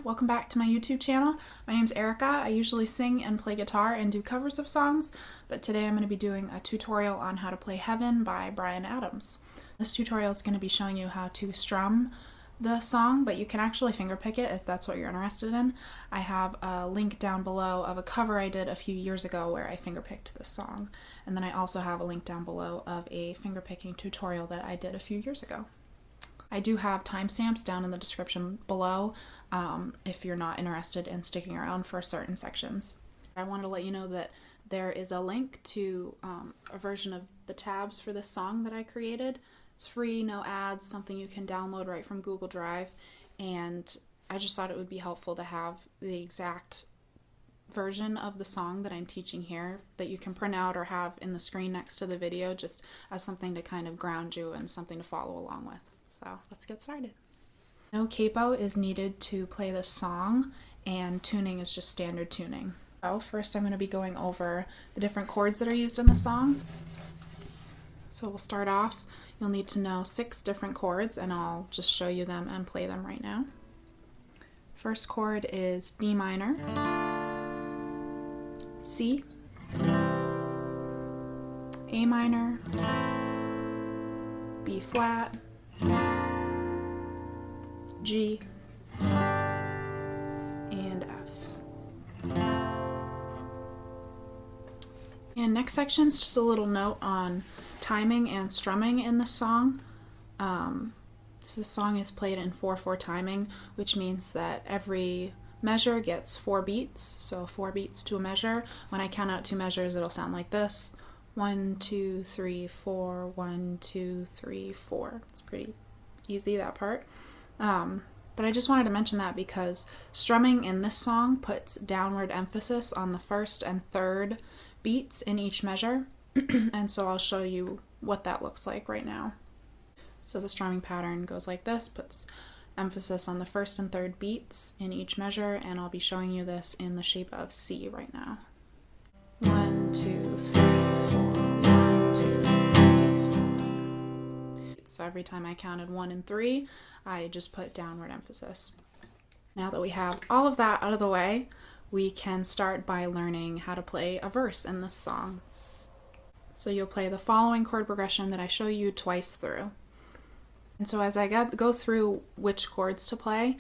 welcome back to my YouTube channel. My name's Erica. I usually sing and play guitar and do covers of songs, but today I'm going to be doing a tutorial on how to play Heaven by Bryan Adams. This tutorial is going to be showing you how to strum the song, but you can actually fingerpick it if that's what you're interested in. I have a link down below of a cover I did a few years ago where I fingerpicked this song, and then I also have a link down below of a fingerpicking tutorial that I did a few years ago. I do have timestamps down in the description below if you're not interested in sticking around for certain sections. I wanted to let you know that there is a link to a version of the tabs for this song that I created. It's free, no ads, something you can download right from Google Drive, and I just thought it would be helpful to have the exact version of the song that I'm teaching here that you can print out or have in the screen next to the video, just as something to kind of ground you and something to follow along with. So let's get started. No capo is needed to play this song, and tuning is just standard tuning. So first I'm going to be going over the different chords that are used in the song. So we'll start off. You'll need to know 6 different chords, and I'll just show you them and play them right now. First chord is D minor, C, A minor, B flat, G, and F. And next section is just a little note on timing and strumming in the song. So the song is played in 4/4 timing, which means that every measure gets 4 beats, so 4 beats to a measure. When I count out 2 measures, it'll sound like this: 1, 2, 3, 4, 1, 2, 3, 4. It's pretty easy, that part. But I just wanted to mention that because strumming in this song puts downward emphasis on the first and third beats in each measure, and so I'll show you what that looks like right now. So the strumming pattern goes like this, puts emphasis on the first and third beats in each measure, and I'll be showing you this in the shape of C right now. 1, 2, 3, 4, 1, 2, 3, 4. So every time I counted 1 and 3, I just put downward emphasis. Now that we have all of that out of the way, we can start by learning how to play a verse in this song. So you'll play the following chord progression that I show you twice through. And so as I go through which chords to play,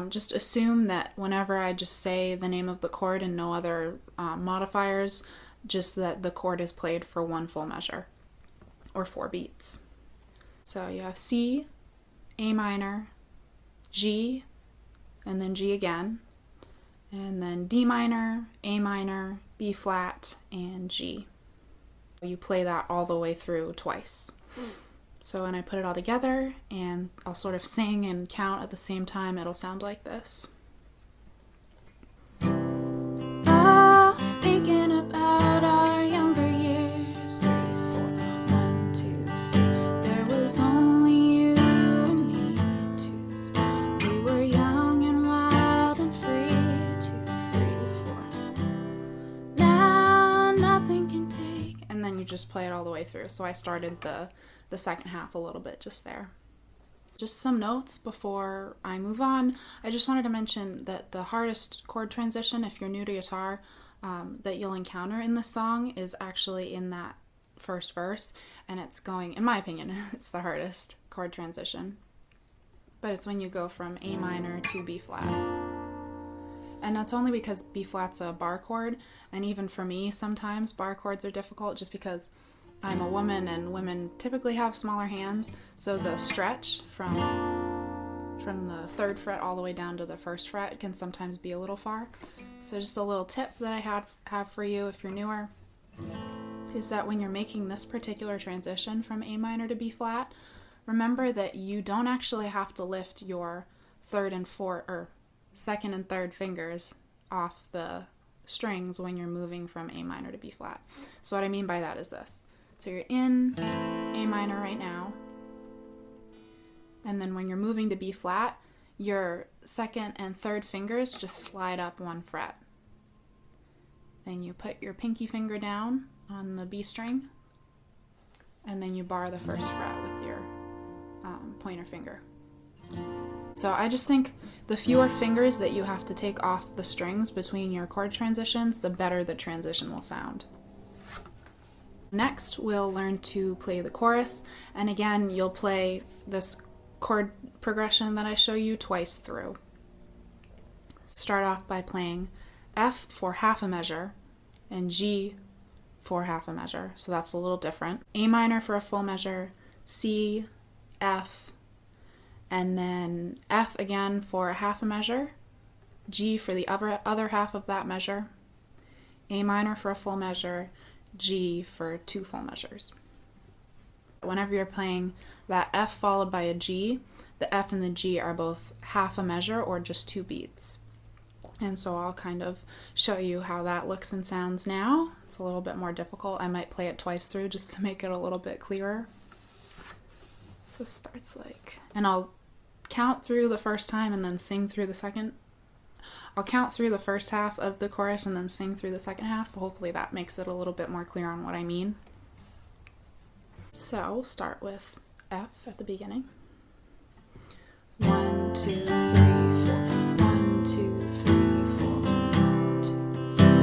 just assume that whenever I just say the name of the chord and no other modifiers, just that the chord is played for 1 full measure, or 4 beats. So you have C, A minor, G, and then G again, and then D minor, A minor, B flat, and G. You play that all the way through twice. So when I put it all together and I'll sort of sing and count at the same time, it'll sound like this. Oh, thinking about our younger years. 3, 4, 1, 2, 3. There was only you and me. 2, 3. We were young and wild and free. 2, 3, 4. Now nothing can take. And then you just play it all the way through. So I started the second half a little bit just there. Just some notes before I move on. I just wanted to mention that the hardest chord transition, if you're new to guitar, that you'll encounter in this song is actually in that first verse, and it's going, in my opinion, it's the hardest chord transition. But it's when you go from A minor to B flat. And that's only because B flat's a bar chord, and even for me sometimes bar chords are difficult just because I'm a woman and women typically have smaller hands, so the stretch from the 3rd fret all the way down to the 1st fret can sometimes be a little far. So just a little tip that I have for you if you're newer is that when you're making this particular transition from A minor to B flat, remember that you don't actually have to lift your 3rd and 4th or 2nd and 3rd fingers off the strings when you're moving from A minor to B flat. So what I mean by that is this. So you're in A minor right now, and then when you're moving to B flat, your 2nd and 3rd fingers just slide up 1 fret. Then you put your pinky finger down on the B string, and then you bar the 1st fret with your pointer finger. So I just think the fewer fingers that you have to take off the strings between your chord transitions, the better the transition will sound. Next, we'll learn to play the chorus, and again, you'll play this chord progression that I show you twice through. Start off by playing F for half a measure and G for half a measure, so that's a little different. A minor for a full measure, C, F, and then F again for a half a measure, G for the other half of that measure, A minor for a full measure, G for 2 full measures. Whenever you're playing that F followed by a G, the F and the G are both half a measure or just 2 beats. And so I'll kind of show you how that looks and sounds now. It's a little bit more difficult. I might play it twice through just to make it a little bit clearer. So it starts like, and I'll count through the first time and then sing through the second. I'll count through the first half of the chorus and then sing through the second half. Hopefully that makes it a little bit more clear on what I mean. So we'll start with F at the beginning. 1, 2, 3, 4. 1, 2, 3, 4. 1, 2, 3,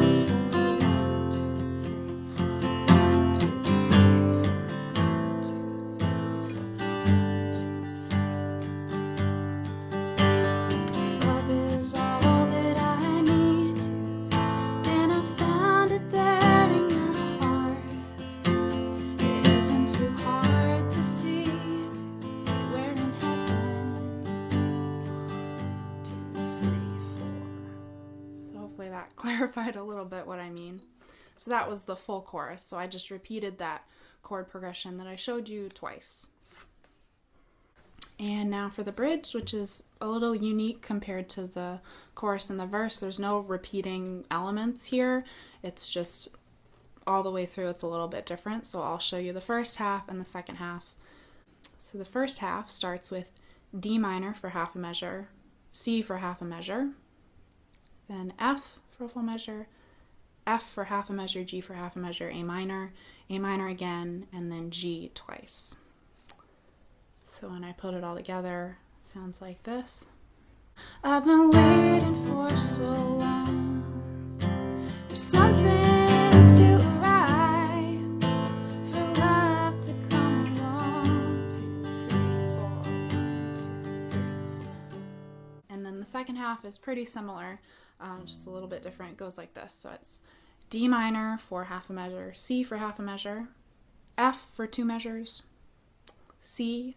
1, 2, 3, 1, 2, 3, 4. 1, 2, 3. This love is all that I need to, and I found it there in your heart. It isn't too hard to see, we're in heaven. 2, 3, 4. So hopefully that clarified a little bit what I mean. So that was the full chorus, so I just repeated that chord progression that I showed you twice. And now for the bridge, which is a little unique compared to the chorus and the verse. There's no repeating elements here. It's just all the way through, it's a little bit different. So I'll show you the first half and the second half. So the first half starts with D minor for half a measure, C for half a measure, then F for a full measure, F for half a measure, G for half a measure, A minor again, and then G twice. So when I put it all together, it sounds like this. I've been waiting for so long for something to arrive, for love to come along. 2, 3, 4. 1, 2, 3, 4. And then the second half is pretty similar, just a little bit different. It goes like this. So it's D minor for half a measure, C for half a measure, F for 2 measures, C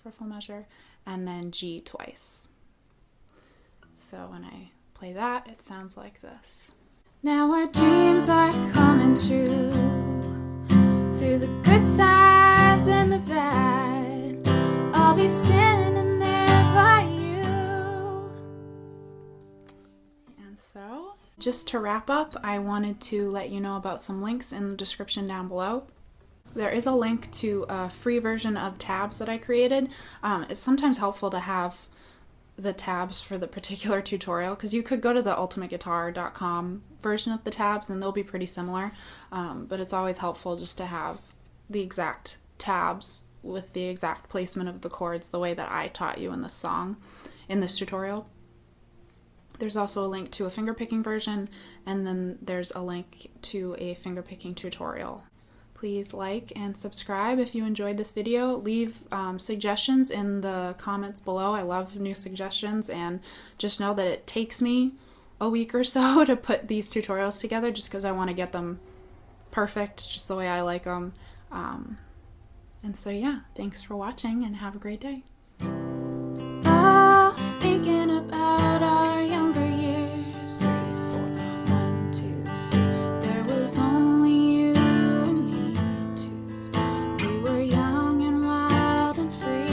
for a full measure, and then G twice. So when I play that, it sounds like this. Now our dreams are coming true, through the good times and the bad. I'll be standing there by you. And so, just to wrap up, I wanted to let you know about some links in the description down below. There is a link to a free version of tabs that I created. It's sometimes helpful to have the tabs for the particular tutorial, because you could go to the ultimateguitar.com version of the tabs and they'll be pretty similar, but it's always helpful just to have the exact tabs with the exact placement of the chords the way that I taught you in this song, in this tutorial. There's also a link to a fingerpicking version, and then there's a link to a fingerpicking tutorial. Please like and subscribe if you enjoyed this video. Leave suggestions in the comments below. I love new suggestions, and just know that it takes me a week or so to put these tutorials together just because I want to get them perfect, just the way I like them. And so yeah, thanks for watching and have a great day. All thinking about our younger years. 3, 4, 1, 2, 3. There was only you and me. 2, 3. We were young and wild and free.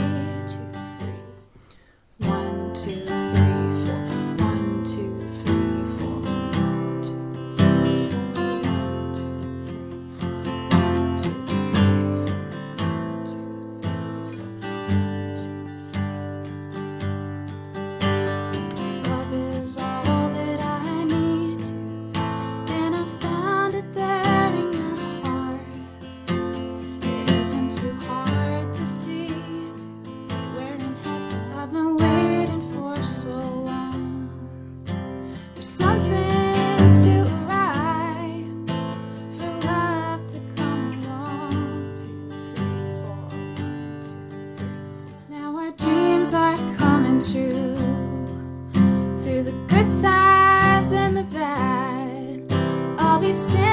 2, 3. 1, 2, 3, 4. 1, 2, 3, 4. 1, 2, 3. 1, 2, 3. 1, 2, 3. 1, 2, 3. 1, 2, 3. for something to arrive, for love to come along. 2, 3, 4, 1, 2, 3, 4. Now our dreams are coming true, through the good times and the bad. I'll be standing